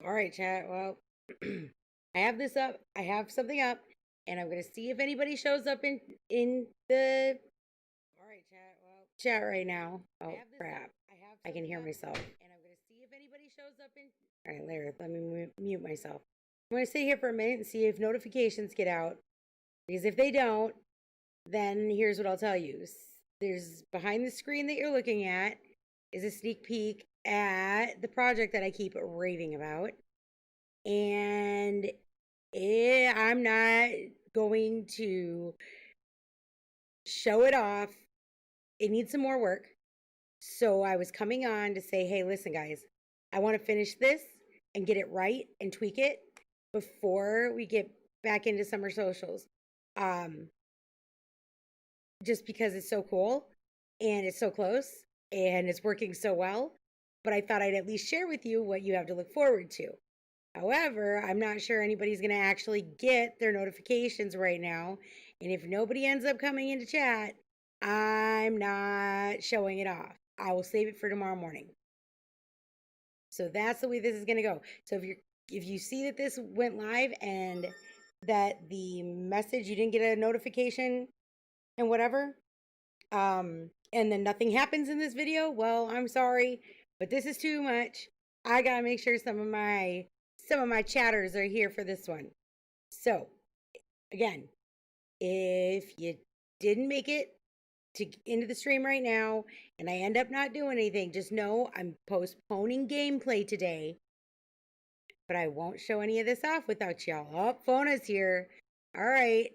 All right, chat. Well, I have this up. I have something up, and I'm gonna see if anybody shows up in the all right, chat. Well, chat right now. Oh crap! I can hear myself. And I'm gonna see if anybody shows up in. All right, Larry. Let me mute myself. I'm gonna sit here for a minute and see if notifications get out. Because if they don't, then here's what I'll tell you. There's behind the screen that you're looking at is a sneak peek at the project that I keep raving about. And I'm not going to show it off. It needs some more work. So I was coming on to say, hey, listen, guys, I want to finish this and get it right and tweak it before we get back into summer socials. Just because it's so cool and it's so close and it's working so well. But I thought I'd at least share with you what you have to look forward to. However, I'm not sure anybody's going to actually get their notifications right now. And if nobody ends up coming into chat, I'm not showing it off. I will save it for tomorrow morning. So that's the way this is going to go. So if you see that this went live and that the message, you didn't get a notification and whatever, and then nothing happens in this video, well, I'm sorry, but this is too much. I gotta make sure some of my chatters are here for this one. So again, if you didn't make it into the stream right now and I end up not doing anything, just know I'm postponing gameplay today, but I won't show any of this off without y'all. Oh, Fona's here. All right,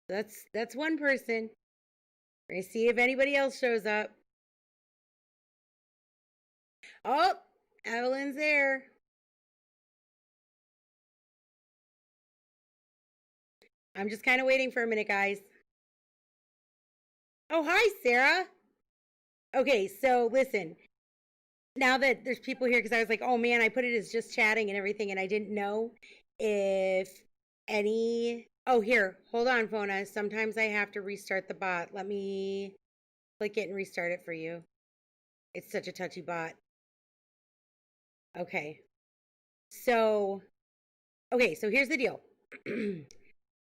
that's one person. We're gonna see if anybody else shows up. Oh, Evelyn's there. I'm just kind of waiting for a minute, guys. Oh, hi, Sarah. Okay, so listen. Now that there's people here, because I was like, oh man, I put it as just chatting and everything, and I didn't know if any. Oh, here, hold on, Fona. Sometimes I have to restart the bot. Let me click it and restart it for you. It's such a touchy bot. Okay. So here's the deal.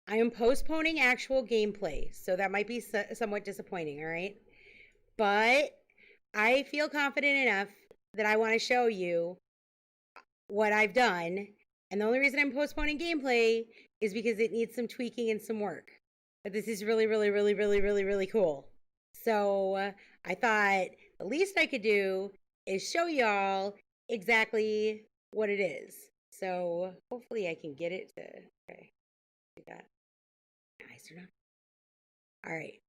I am postponing actual gameplay, so that might be somewhat disappointing, all right? But I feel confident enough that I want to show you what I've done. And the only reason I'm postponing gameplay is because it needs some tweaking and some work. But this is really, really, really, really, really, really cool. So I thought the least I could do is show y'all exactly what it is. So hopefully I can get it to, okay, do that. Nice or not? All right.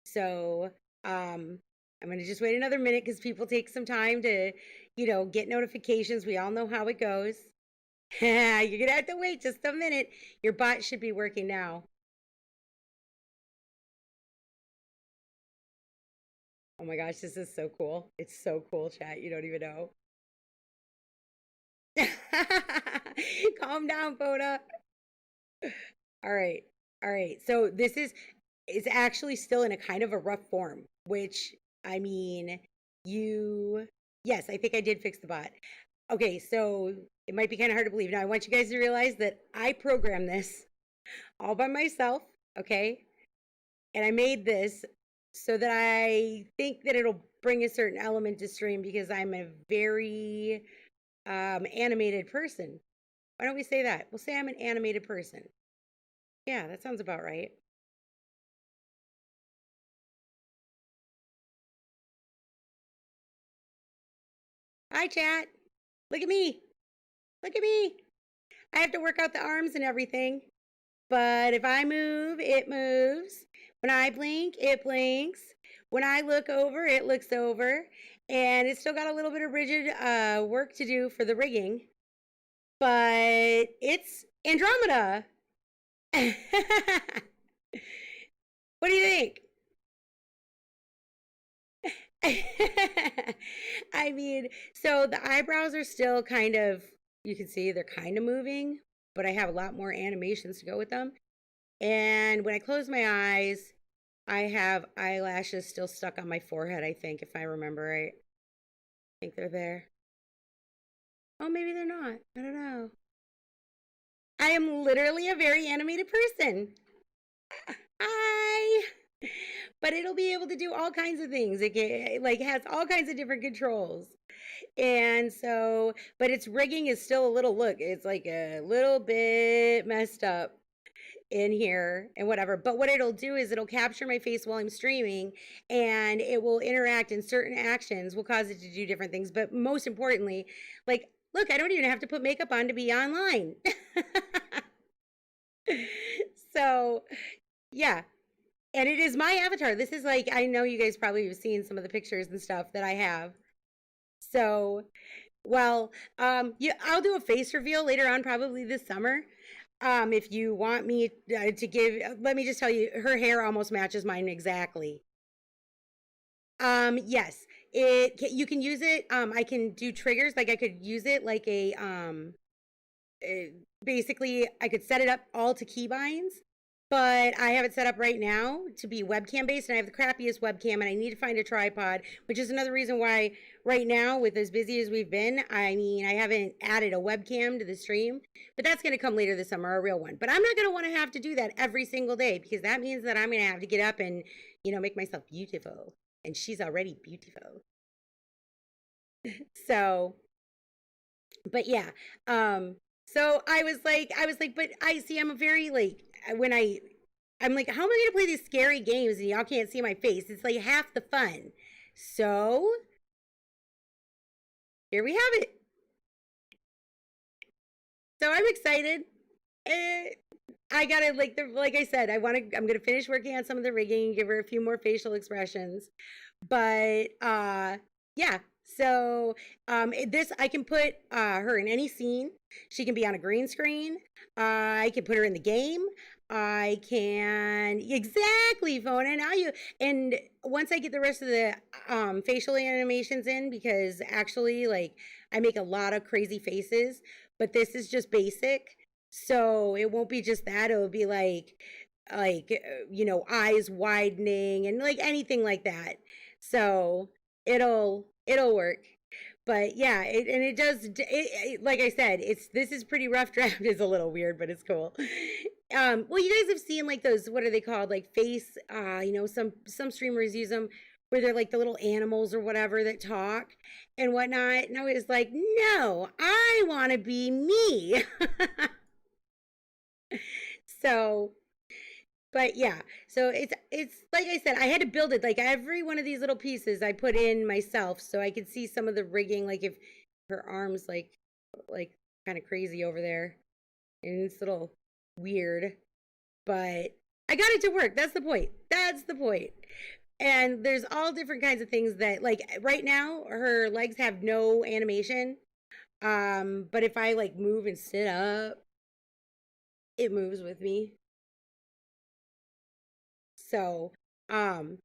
So I'm gonna just wait another minute because people take some time to, get notifications. We all know how it goes. You're gonna have to wait just a minute. Your bot should be working now. Oh my gosh, this is so cool. It's so cool, chat. You don't even know. Calm down, Foda. All right. All right. So this is actually still in a kind of a rough form, which I mean, yes, I think I did fix the bot. Okay, so it might be kind of hard to believe. Now, I want you guys to realize that I programmed this all by myself, okay? And I made this so that I think that it'll bring a certain element to stream because I'm a very animated person. Why don't we say that? We'll say I'm an animated person. Yeah, that sounds about right. Hi, chat. Look at me. Look at me. I have to work out the arms and everything. But if I move, it moves. When I blink, it blinks. When I look over, it looks over. And it's still got a little bit of rigid work to do for the rigging. But it's Andromeda. What do you think? I mean, so the eyebrows are still kind of, you can see they're kind of moving, but I have a lot more animations to go with them. And when I close my eyes, I have eyelashes still stuck on my forehead, I think, if I remember right. I think they're there. Oh, maybe they're not. I don't know. I am literally a very animated person. I but it'll be able to do all kinds of things. It can, like has all kinds of different controls. And so, but its rigging is still a little look, it's like a little bit messed up in here and whatever. But what it'll do is it'll capture my face while I'm streaming and it will interact in certain actions, will cause it to do different things. But most importantly, like, look, I don't even have to put makeup on to be online. So, yeah. And it is my avatar. This is like, I know you guys probably have seen some of the pictures and stuff that I have. So, well, yeah, I'll do a face reveal later on, probably this summer. If you want me to give, let me just tell you, her hair almost matches mine exactly. Yes, you can use it. I can do triggers, like I could use it like basically I could set it up all to keybinds, but I have it set up right now to be webcam based, and I have the crappiest webcam, and I need to find a tripod, which is another reason why right now, with as busy as we've been, I mean, I haven't added a webcam to the stream, but that's going to come later this summer, a real one. But I'm not going to want to have to do that every single day because that means that I'm going to have to get up and, make myself beautiful, and she's already beautiful. So, but yeah, so I was like, but I see, I'm a very like when I'm like, how am I gonna play these scary games and y'all can't see my face? It's like half the fun. So here we have it. So I'm excited. Eh, I gotta like I said, I'm gonna finish working on some of the rigging, give her a few more facial expressions. But yeah. So this I can put her in any scene. She can be on a green screen. I can put her in the game. I can exactly phone and now you and once I get the rest of the facial animations in, because actually like I make a lot of crazy faces, but this is just basic. So it won't be just that. It will be eyes widening and like anything like that. So it'll work. But yeah, and it does like I said, it's this is pretty rough draft. It's a little weird, but it's cool. Well, you guys have seen like those, what are they called, like face, some streamers use them where they're like the little animals or whatever that talk and whatnot, and I was like, no, I want to be me. So, but yeah, so it's like I said, I had to build it, like every one of these little pieces I put in myself so I could see some of the rigging, like if her arms like kind of crazy over there and it's a little weird, but I got it to work. That's the point. That's the point. And there's all different kinds of things that like right now her legs have no animation. But if I like move and sit up, it moves with me. So, um,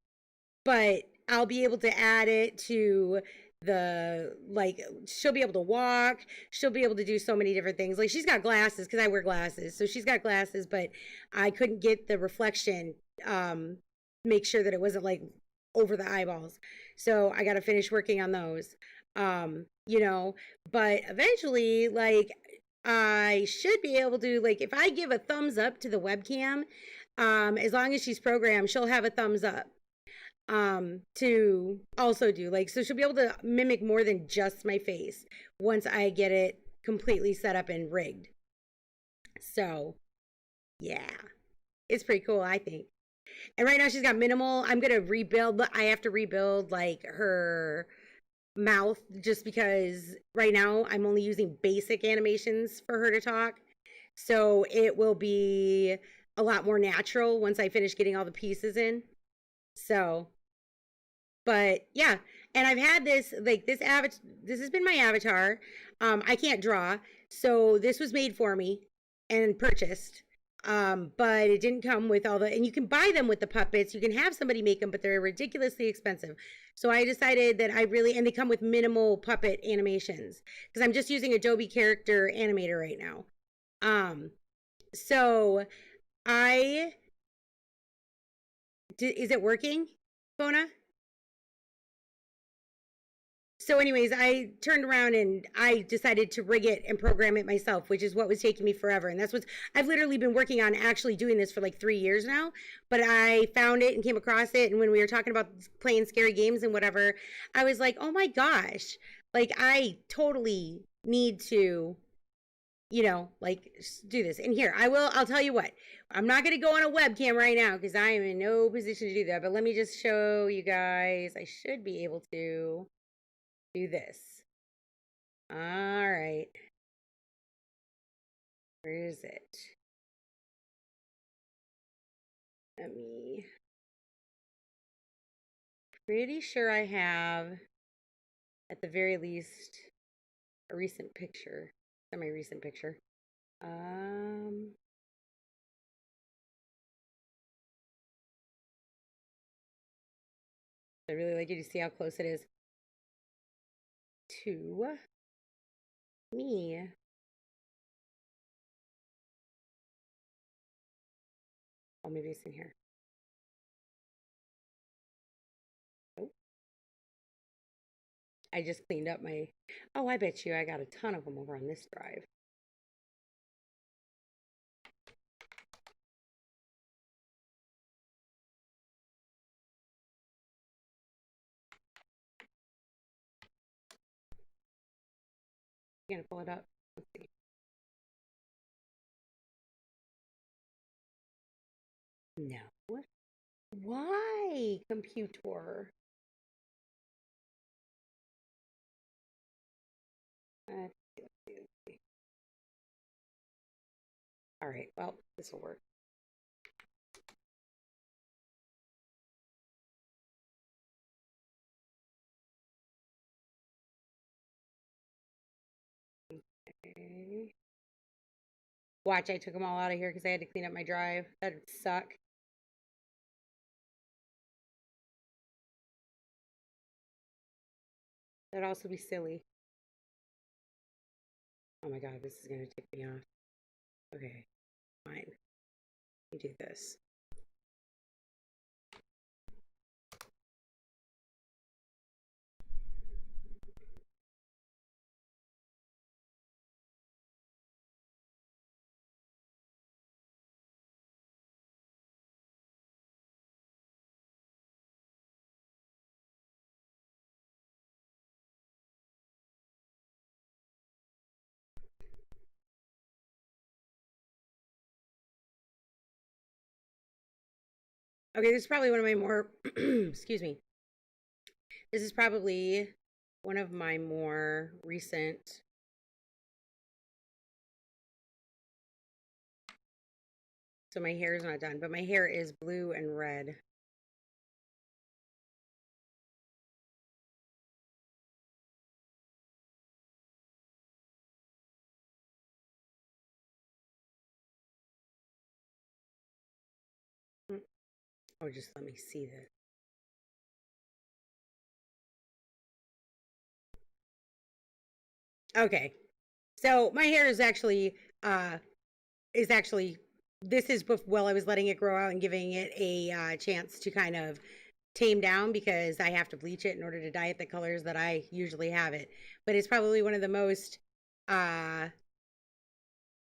but I'll be able to add it to the like she'll be able to walk, she'll be able to do so many different things. Like she's got glasses because I wear glasses. So she's got glasses, but I couldn't get the reflection make sure that it wasn't like over the eyeballs. So I got to finish working on those. You know, but eventually like I should be able to, like if I give a thumbs up to the webcam, as long as she's programmed, she'll have a thumbs up to also do like, so she'll be able to mimic more than just my face once I get it completely set up and rigged. So yeah, it's pretty cool, I think. And right now she's got minimal. I'm gonna rebuild, I have to rebuild like her mouth just because right now I'm only using basic animations for her to talk, so it will be a lot more natural once I finish getting all the pieces in. So, but yeah, and I've had this like this avatar. This has been my avatar. I can't draw, so this was made for me and purchased. But it didn't come with all the, and you can buy them with the puppets. You can have somebody make them, but they're ridiculously expensive. So I decided that I really, and they come with minimal puppet animations because I'm just using Adobe Character Animator right now. So I is it working, Bona? So anyways, I turned around and I decided to rig it and program it myself, which is what was taking me forever. And that's what I've literally been working on, actually doing this for like 3 years now. But I found it and came across it. And when we were talking about playing scary games and whatever, I was like, oh my gosh, like I totally need to, you know, like do this. And here, I'll tell you what, I'm not going to go on a webcam right now because I am in no position to do that. But let me just show you guys. I should be able to do this. All right. Where is it? Let me. Pretty sure I have, at the very least, a recent picture. Semi-recent picture. I really like you to see how close it is to me. Oh, maybe it's in here. Oh. I just cleaned up my, oh, I bet you I got a ton of them over on this drive. I'm gonna pull it up. Let's see. No. Why, computer? Let's see. All right, well, this will work. Okay. Watch, I took them all out of here because I had to clean up my drive. That would suck. That'd also be silly. Oh my god, this is gonna tick me off. Okay, fine. Let me do this. Okay, this is probably one of my more, excuse me. This is probably one of my more recent. So my hair is not done, but my hair is blue and red. Oh, just let me see this. Okay, so my hair is actually this is while I was letting it grow out and giving it a chance to kind of tame down because I have to bleach it in order to dye it the colors that I usually have it. But it's probably one of the most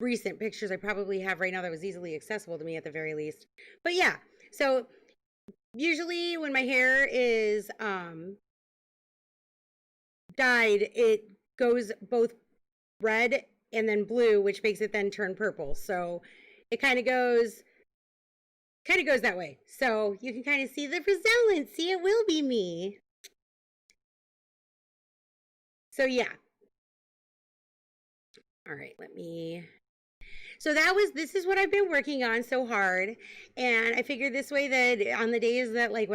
recent pictures I probably have right now that was easily accessible to me at the very least. But yeah, so usually when my hair is dyed, it goes both red and then blue, which makes it then turn purple. So it kind of goes that way. So you can kind of see the resemblance. See, it will be me. So yeah. All right, let me. So this is what I've been working on so hard. And I figured this way that on the days that like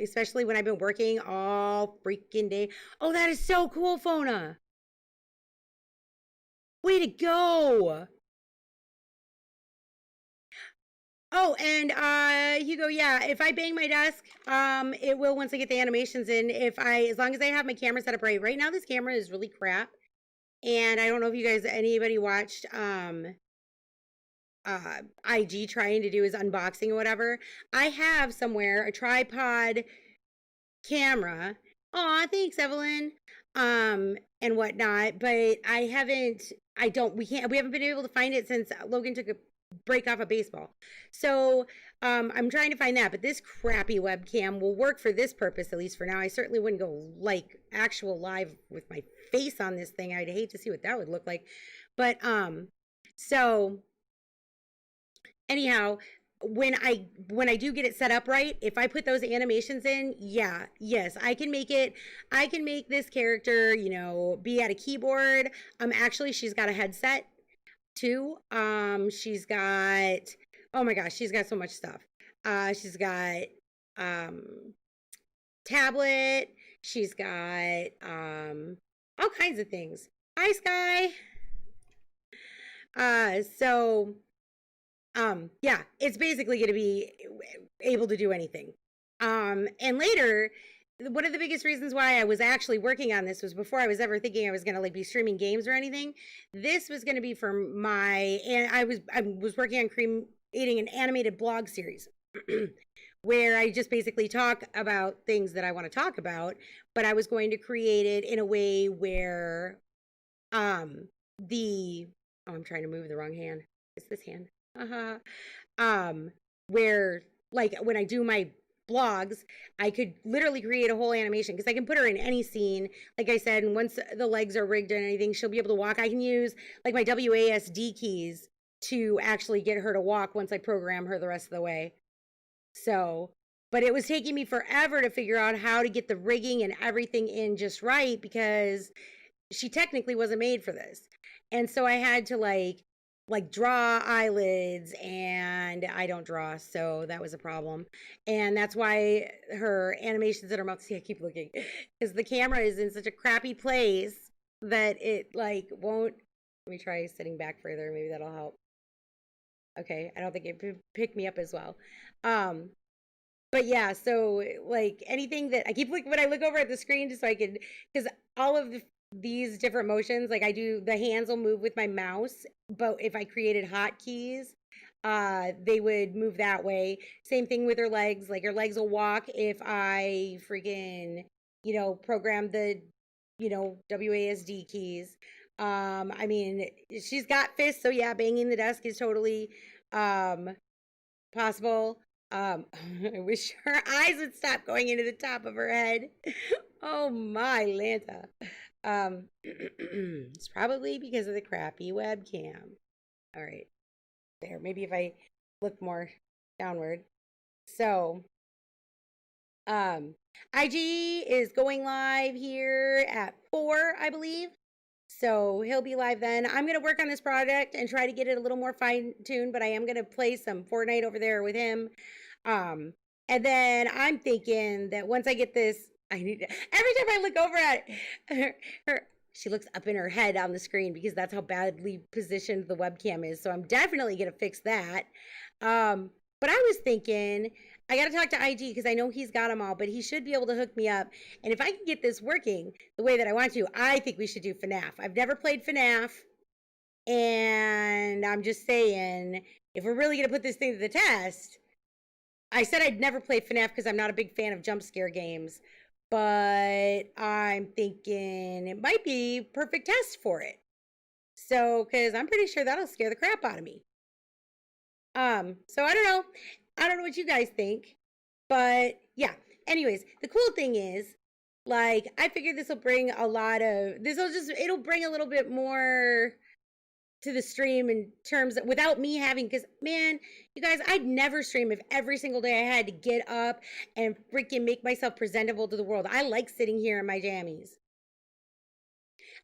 especially when I've been working all freaking day. Oh, that is so cool, Fona. Way to go. Oh, and Hugo, yeah, if I bang my desk, it will once I get the animations in. As long as I have my camera set up right. Right now, this camera is really crap. And I don't know if you guys, anybody watched, IG trying to do his unboxing or whatever. I have somewhere a tripod camera. Aw, thanks, Evelyn. and whatnot, but we haven't been able to find it since Logan took a break off of baseball. So I'm trying to find that, but this crappy webcam will work for this purpose, at least for now. I certainly wouldn't go like actual live with my face on this thing. I'd hate to see what that would look like. But so anyhow, when I do get it set up right, if I put those animations in, yes, I can make this character, be at a keyboard. Actually, she's got a headset too. She's got, oh my gosh, she's got so much stuff. She's got tablet, she's got all kinds of things. Hi, Sky. So yeah, it's basically going to be able to do anything. And later, one of the biggest reasons why I was actually working on this was before I was ever thinking I was going to like be streaming games or anything. This was going to be for and I was working on creating an animated blog series where I just basically talk about things that I want to talk about, but I was going to create it in a way where I'm trying to move the wrong hand. It's this hand. Where like when I do my blogs, I could literally create a whole animation because I can put her in any scene. Like I said, and once the legs are rigged and anything, she'll be able to walk. I can use like my WASD keys to actually get her to walk once I program her the rest of the way. So, but it was taking me forever to figure out how to get the rigging and everything in just right because she technically wasn't made for this. And so I had to like draw eyelids, and I don't draw, so that was a problem. And that's why her animations in her mouth, see, I keep looking, because the camera is in such a crappy place that it like won't. Let me try sitting back further, maybe that'll help. Okay, I don't think it picked me up as well. But yeah, so like anything that I keep looking when I look over at the screen just so I can, because all of these different motions, like I do, the hands will move with my mouse, but if I created hotkeys, they would move that way. Same thing with her legs, like her legs will walk if I freaking, program the, WASD keys. I mean, she's got fists, so yeah, banging the desk is totally possible. I wish her eyes would stop going into the top of her head. Oh my Lanta. It's probably because of the crappy webcam. All right, there. Maybe if I look more downward. So, IG is going live here at 4, I believe. So he'll be live then. I'm going to work on this project and try to get it a little more fine-tuned, but I am going to play some Fortnite over there with him. And then I'm thinking that once I get this, every time I look over at she looks up in her head on the screen because that's how badly positioned the webcam is. So I'm definitely going to fix that. But I was thinking, I got to talk to IG because I know he's got them all, but he should be able to hook me up. And if I can get this working the way that I want to, I think we should do FNAF. I've never played FNAF. And I'm just saying, if we're really going to put this thing to the test, I said I'd never play FNAF because I'm not a big fan of jump scare games. But I'm thinking it might be perfect test for it. So, because I'm pretty sure that'll scare the crap out of me. So I don't know. I don't know what you guys think. But yeah. Anyways, the cool thing is, like, I figured it'll bring a little bit more to the stream in terms of, without me having, because man, you guys, I'd never stream if every single day I had to get up and freaking make myself presentable to the world. I like sitting here in my jammies.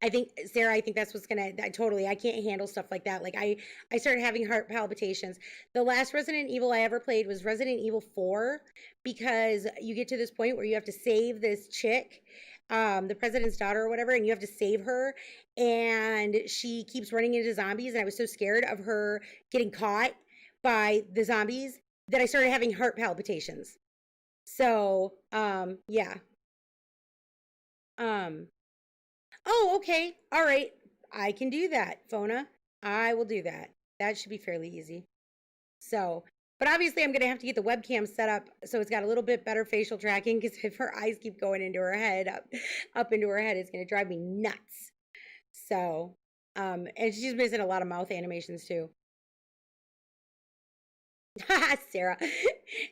I think, Sarah, I think that's what's gonna, I can't handle stuff like that. Like I started having heart palpitations. The last Resident Evil I ever played was Resident Evil 4, because you get to this point where you have to save this chick, the president's daughter or whatever, and you have to save her, and she keeps running into zombies, and I was so scared of her getting caught by the zombies that I started having heart palpitations. So, yeah. Oh, okay. All right. I can do that, Fona. I will do that. That should be fairly easy. So, But obviously, I'm going to have to get the webcam set up so it's got a little bit better facial tracking, because if her eyes keep going into her head, up into her head, it's going to drive me nuts. So, and she's missing a lot of mouth animations too. Sarah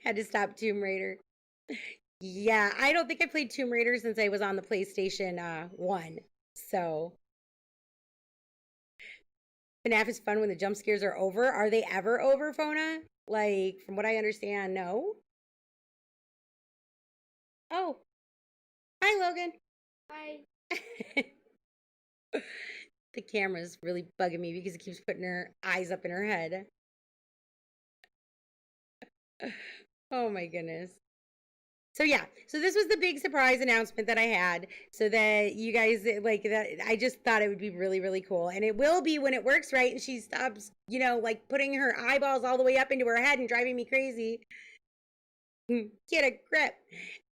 had to stop Tomb Raider. Yeah, I don't think I played Tomb Raider since I was on the PlayStation 1. So, FNAF is fun when the jump scares are over. Are they ever over, Fona? Like, from what I understand, no. Oh, hi, Logan. Hi. The camera's really bugging me because it keeps putting her eyes up in her head. Oh my goodness. So yeah, so this was the big surprise announcement that I had, so that you guys like that. I just thought it would be really, really cool, and it will be when it works right and she stops, like putting her eyeballs all the way up into her head and driving me crazy. Get a grip.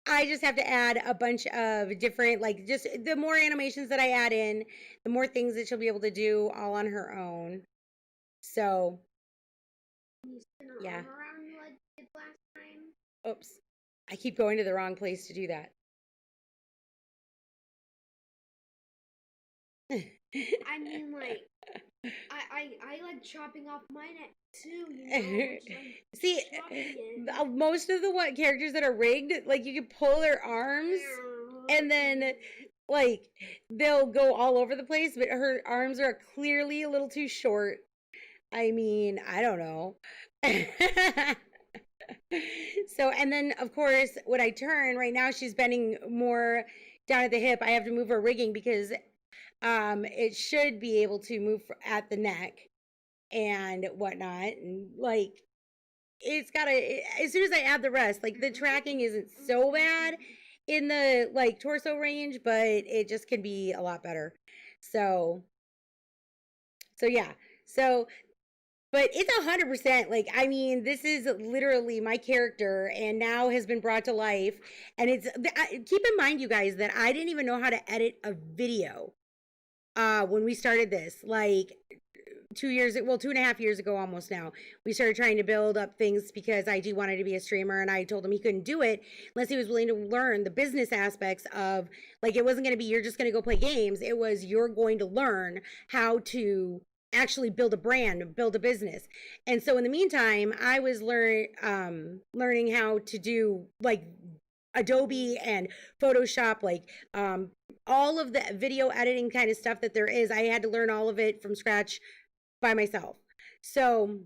I just have to add a bunch of different, like, just the more animations that I add in, the more things that she'll be able to do all on her own. So, yeah. Oops. I keep going to the wrong place to do that. I mean, like, I like chopping off my neck too, See, most of the characters that are rigged, like, you can pull their arms and then, like, they'll go all over the place, but her arms are clearly a little too short. I mean, I don't know. So, and then of course, when I turn, right now she's bending more down at the hip. I have to move her rigging because it should be able to move at the neck and whatnot. And like, it's gotta, as soon as I add the rest, like the tracking isn't so bad in the like torso range, but it just can be a lot better. So yeah. So but it's 100%. Like, I mean, this is literally my character and now has been brought to life. And it's, keep in mind, you guys, that I didn't even know how to edit a video when we started this. Like, 2.5 years ago almost now, we started trying to build up things because IG wanted to be a streamer, and I told him he couldn't do it unless he was willing to learn the business aspects of, like, it wasn't going to be you're just going to go play games. It was you're going to learn how to actually build a brand, build a business. And so in the meantime, I was learning how to do like Adobe and Photoshop, like all of the video editing kind of stuff that there is. I had to learn all of it from scratch by myself. So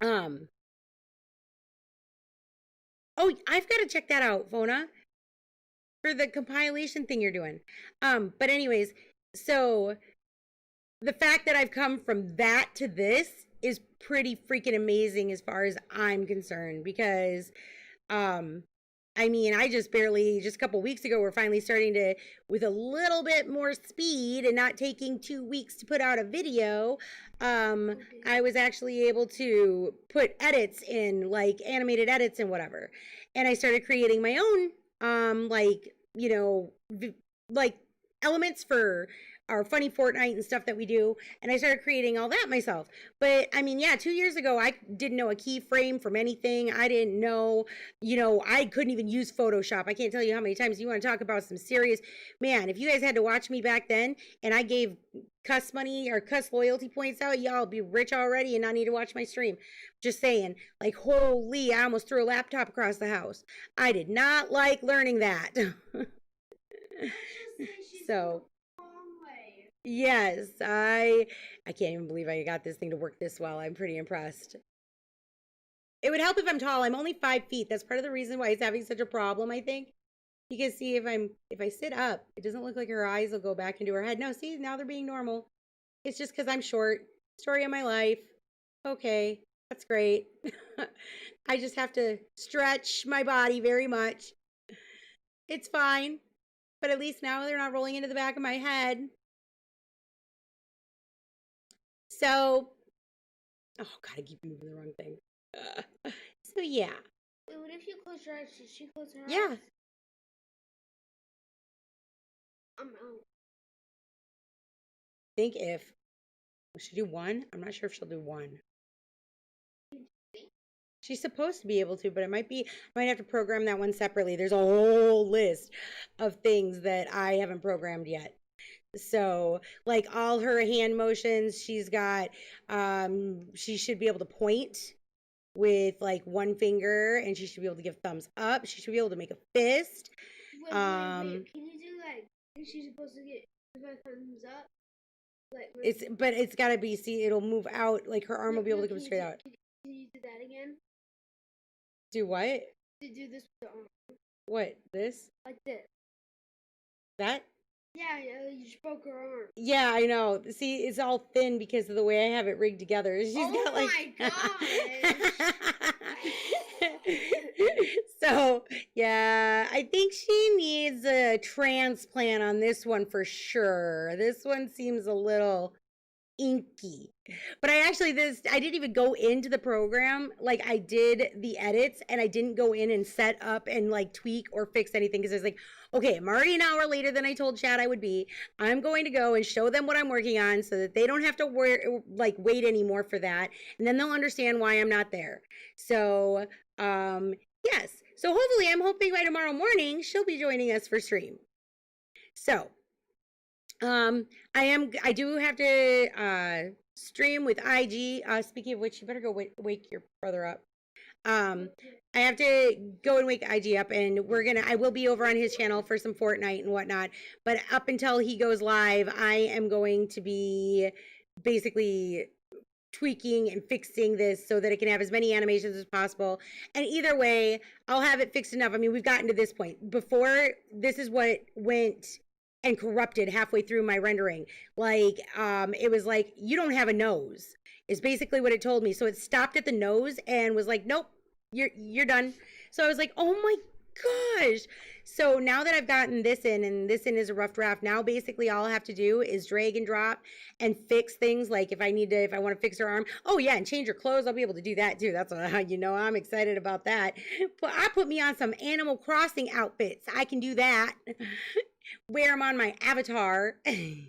oh, I've got to check that out, Fona, for the compilation thing you're doing. But anyways, so the fact that I've come from that to this is pretty freaking amazing as far as I'm concerned, because I mean, I just a couple weeks ago, we're finally starting to, with a little bit more speed and not taking 2 weeks to put out a video. I was actually able to put edits in, like animated edits and whatever. And I started creating my own, like, like elements for our funny Fortnite and stuff that we do, and I started creating all that myself. But I mean, yeah, 2 years ago, I didn't know a keyframe from anything. I didn't know, I couldn't even use Photoshop. I can't tell you how many times. You want to talk about some serious, man, if you guys had to watch me back then and I gave cuss money or cuss loyalty points out, y'all be rich already and not need to watch my stream. Just saying, like, holy, I almost threw a laptop across the house. I did not like learning that. So yes, I can't even believe I got this thing to work this well. I'm pretty impressed. It would help if I'm tall. I'm only 5 feet. That's part of the reason why it's having such a problem, I think. Because see, if I sit up, it doesn't look like her eyes will go back into her head. No, see, now they're being normal. It's just because I'm short. Story of my life. Okay, that's great. I just have to stretch my body very much. It's fine. But at least now they're not rolling into the back of my head. So, oh God, I keep moving the wrong thing. So yeah. Wait, what if you close your eyes? Should she close her eyes? Yeah. I'm out. Think if will she do one? I'm not sure if she'll do one. She's supposed to be able to, but I might have to program that one separately. There's a whole list of things that I haven't programmed yet. So, like all her hand motions, she's got, she should be able to point with like one finger, and she should be able to give thumbs up. She should be able to make a fist. Wait. Can you do like? Is she supposed to get thumbs up? But it's gotta be. See, it'll move out. Like her arm will be able to come straight out. Can you do that again? Do what? To do this with the arm. What? This? Like this. That? Yeah, you just broke her arm. Yeah, I know. See, it's all thin because of the way I have it rigged together. She's got like. Oh my gosh! So, yeah, I think she needs a transplant on this one for sure. This one seems a little inky. But I didn't even go into the program. Like, I did the edits and I didn't go in and set up and like tweak or fix anything because I was like, okay, I'm already an hour later than I told Chad I would be. I'm going to go and show them what I'm working on so that they don't have to wait anymore for that. And then they'll understand why I'm not there. So, yes. So hopefully I'm hoping by tomorrow morning she'll be joining us for stream. So, I do have to stream with IG. Speaking of which, you better go wake your brother up. I have to go and wake IG up, and I will be over on his channel for some Fortnite and whatnot. But up until he goes live, I am going to be basically tweaking and fixing this so that it can have as many animations as possible. And either way, I'll have it fixed enough. I mean, we've gotten to this point. Before, this is what went and corrupted halfway through my rendering. Like, it was like, you don't have a nose, is basically what it told me. So it stopped at the nose and was like, nope, you're done. So I was like, oh my gosh. So now that I've gotten this in, and this in is a rough draft, now basically all I have to do is drag and drop and fix things. Like if I want to fix her arm, oh yeah, and change her clothes, I'll be able to do that too. That's how you know I'm excited about that. But I put me on some Animal Crossing outfits. I can do that. Wear them on my avatar. And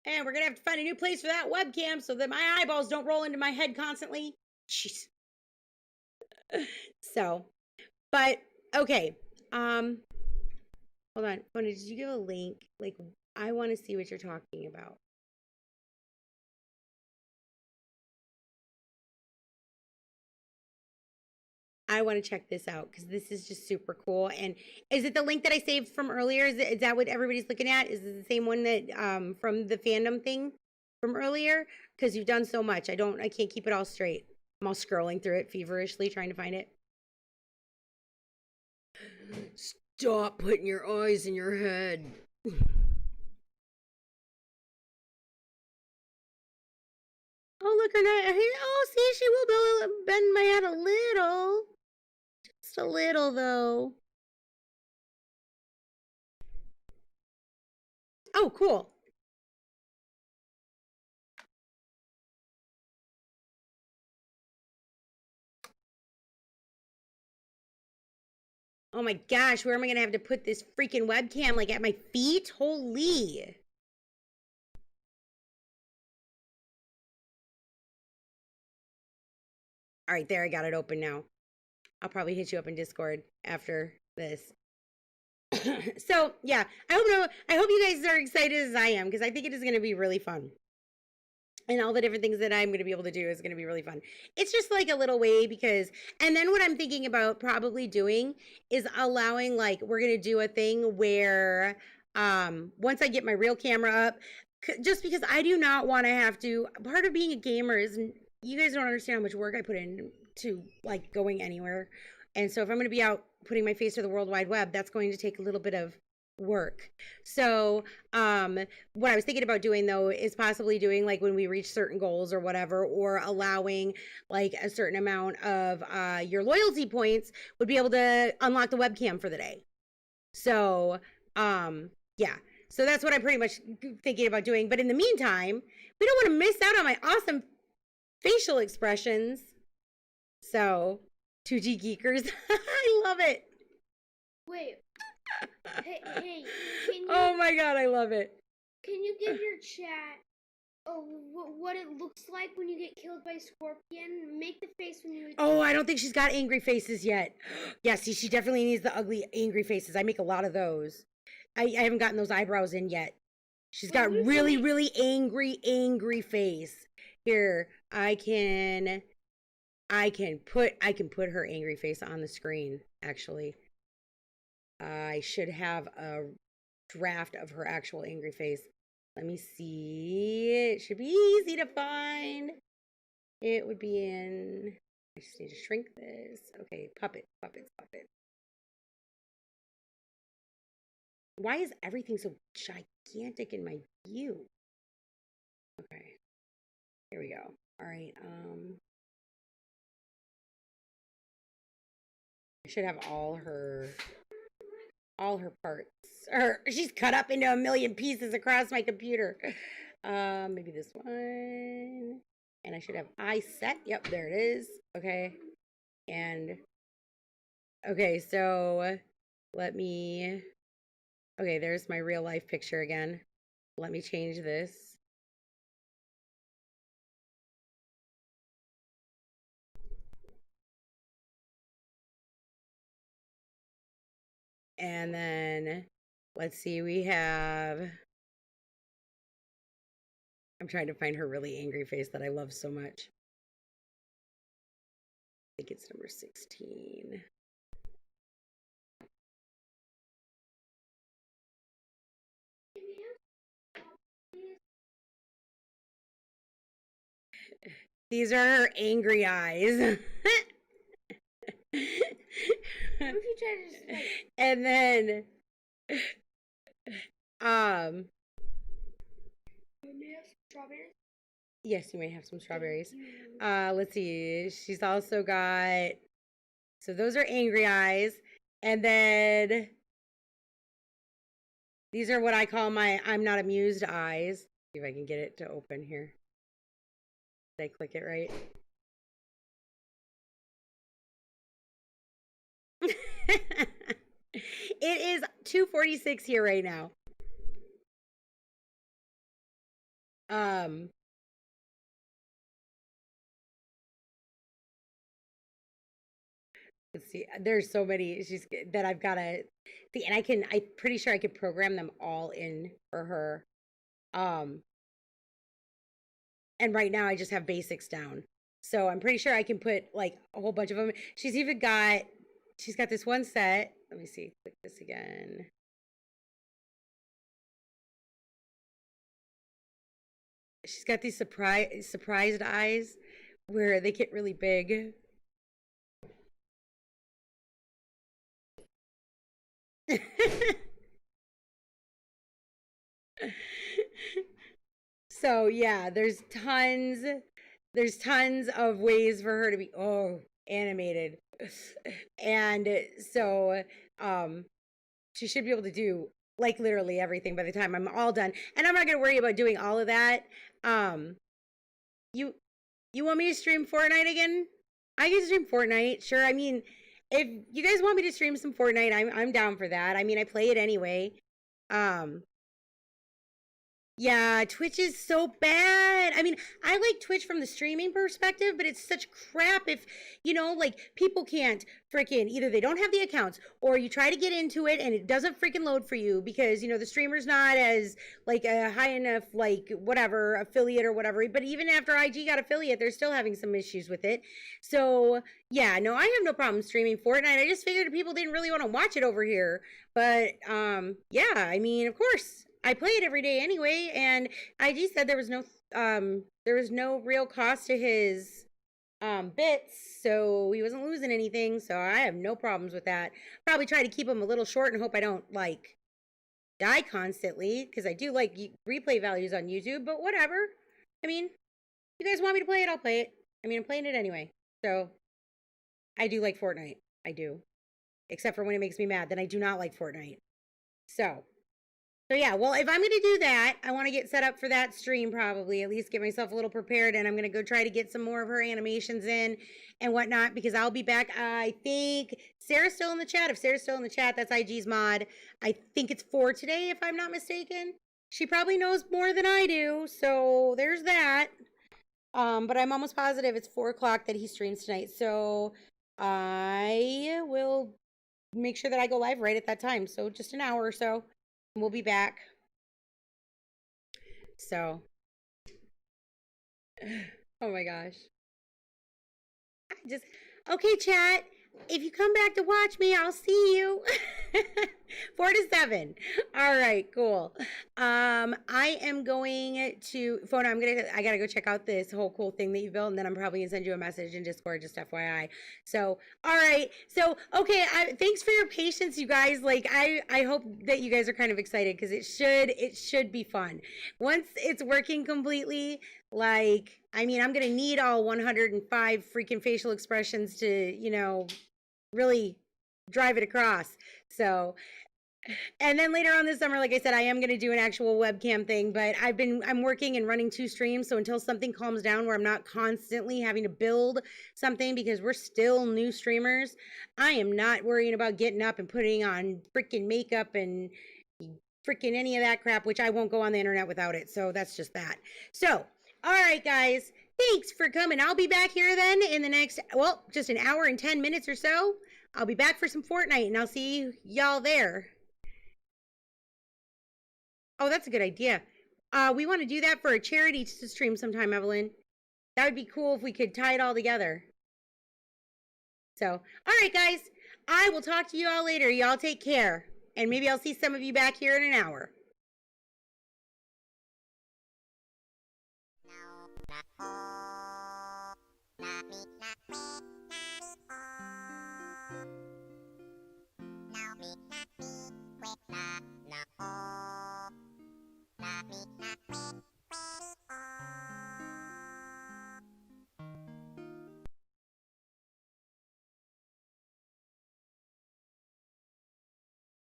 we're going to have to find a new place for that webcam so that my eyeballs don't roll into my head constantly. Jeez. So, but, okay. Hold on. Did you give a link? Like, I want to see what you're talking about. I want to check this out because this is just super cool. And is it the link that I saved from earlier? Is that what everybody's looking at? Is it the same one that from the fandom thing from earlier? Because you've done so much. I can't keep it all straight. I'm all scrolling through it feverishly trying to find it. Stop putting your eyes in your head. Oh, look, oh, see, she will bend my head a little. Just a little, though. Oh, cool. Oh my gosh, where am I going to have to put this freaking webcam? Like at my feet? Holy. All right, there, I got it open now. I'll probably hit you up in Discord after this. So, yeah, I hope you guys are excited as I am because I think it is going to be really fun. And all the different things that I'm going to be able to do is going to be really fun. It's just like a little way and then what I'm thinking about probably doing is allowing, like, we're going to do a thing where once I get my real camera up, just because I do not want to have to, part of being a gamer is, you guys don't understand how much work I put into, like, going anywhere. And so if I'm going to be out putting my face to the World Wide Web, that's going to take a little bit of work. So what I was thinking about doing though is possibly doing like when we reach certain goals or whatever, or allowing like a certain amount of your loyalty points would be able to unlock the webcam for the day. So yeah, so that's what I'm pretty much thinking about doing. But in the meantime, we don't want to miss out on my awesome facial expressions. So 2G Geekers. I love it. Wait. Hey, can you, oh my god, I love it. Can you give your chat what it looks like when you get killed by a scorpion. Make the face when you. Oh, I don't think she's got angry faces yet. Yeah, see, she definitely needs the ugly angry faces. I make a lot of those. I haven't gotten those eyebrows in yet. She's got really, really angry face. Here, I can put her angry face on the screen, actually. I should have a draft of her actual angry face. Let me see. It should be easy to find. It would be in. I just need to shrink this. Okay, puppets. Why is everything so gigantic in my view? Okay. Here we go. All right. I should have all her parts. Or she's cut up into a million pieces across my computer. Maybe this one. And I should have eyes set. Yep, there it is. Okay. And okay, so let me. Okay, there's my real life picture again. Let me change this. And then let's see, we have. I'm trying to find her really angry face that I love so much. I think it's number 16. These are her angry eyes. And then yes, you may have some strawberries. Let's see. She's also got, so those are angry eyes. And then these are what I call my I'm not amused eyes. See if I can get it to open here. Did I click it right? It is 2:46 here right now. Let's see. There's so many that I've got to see, and I'm pretty sure I could program them all in for her. And right now I just have basics down. So I'm pretty sure I can put like a whole bunch of them. She's got this one set. Let me see. Click this again. She's got these surprised eyes where they get really big. So yeah, there's tons of ways for her to be animated. And so she should be able to do like literally everything by the time I'm all done. And I'm not gonna worry about doing all of that. You want me to stream Fortnite again? I can stream Fortnite, sure. I mean, if you guys want me to stream some Fortnite, I'm down for that. I mean, I play it anyway. Yeah, Twitch is so bad. I mean, I like Twitch from the streaming perspective, but it's such crap if, like people can't freaking either they don't have the accounts or you try to get into it and it doesn't freaking load for you because, the streamer's not as like a high enough, like whatever, affiliate or whatever. But even after IG got affiliate, they're still having some issues with it. So yeah, no, I have no problem streaming Fortnite. I just figured people didn't really want to watch it over here. But yeah, I mean, of course. I play it every day anyway, and IG said there was no real cost to his bits, so he wasn't losing anything, so I have no problems with that. Probably try to keep them a little short and hope I don't like die constantly, because I do like replay values on YouTube, but whatever. I mean, you guys want me to play it, I'll play it. I mean, I'm playing it anyway, so I do like Fortnite. I do. Except for when it makes me mad, then I do not like Fortnite. So yeah, well, if I'm going to do that, I want to get set up for that stream probably, at least get myself a little prepared, and I'm going to go try to get some more of her animations in and whatnot, because I'll be back. I think Sarah's still in the chat. If Sarah's still in the chat, that's IG's mod. I think it's 4 today, if I'm not mistaken. She probably knows more than I do, so there's that. But I'm almost positive it's 4 o'clock that he streams tonight, so I will make sure that I go live right at that time. So just an hour or so, and we'll be back. So, oh my gosh. Just okay, chat. If you come back to watch me, I'll see you. 4 to 7. All right, cool. I am going to phone. I gotta go check out this whole cool thing that you built, and then I'm probably gonna send you a message in Discord, just FYI. So, all right. So, okay. Thanks for your patience, you guys. Like, I hope that you guys are kind of excited because it should be fun once it's working completely. Like, I mean, I'm gonna need all 105 freaking facial expressions to, really drive it across. So, and then later on this summer, like I said, I am gonna do an actual webcam thing, but I'm working and running 2 streams. So until something calms down where I'm not constantly having to build something because we're still new streamers, I am not worrying about getting up and putting on freaking makeup and freaking any of that crap, which I won't go on the internet without it. So that's just that. So, all right, guys, thanks for coming. I'll be back here then in the next, well, just an hour and 10 minutes or so. I'll be back for some Fortnite and I'll see y'all there. Oh, that's a good idea. We want to do that for a charity stream sometime, Evelyn. That would be cool if we could tie it all together. So, all right, guys, I will talk to you all later. Y'all take care. And maybe I'll see some of you back here in an hour.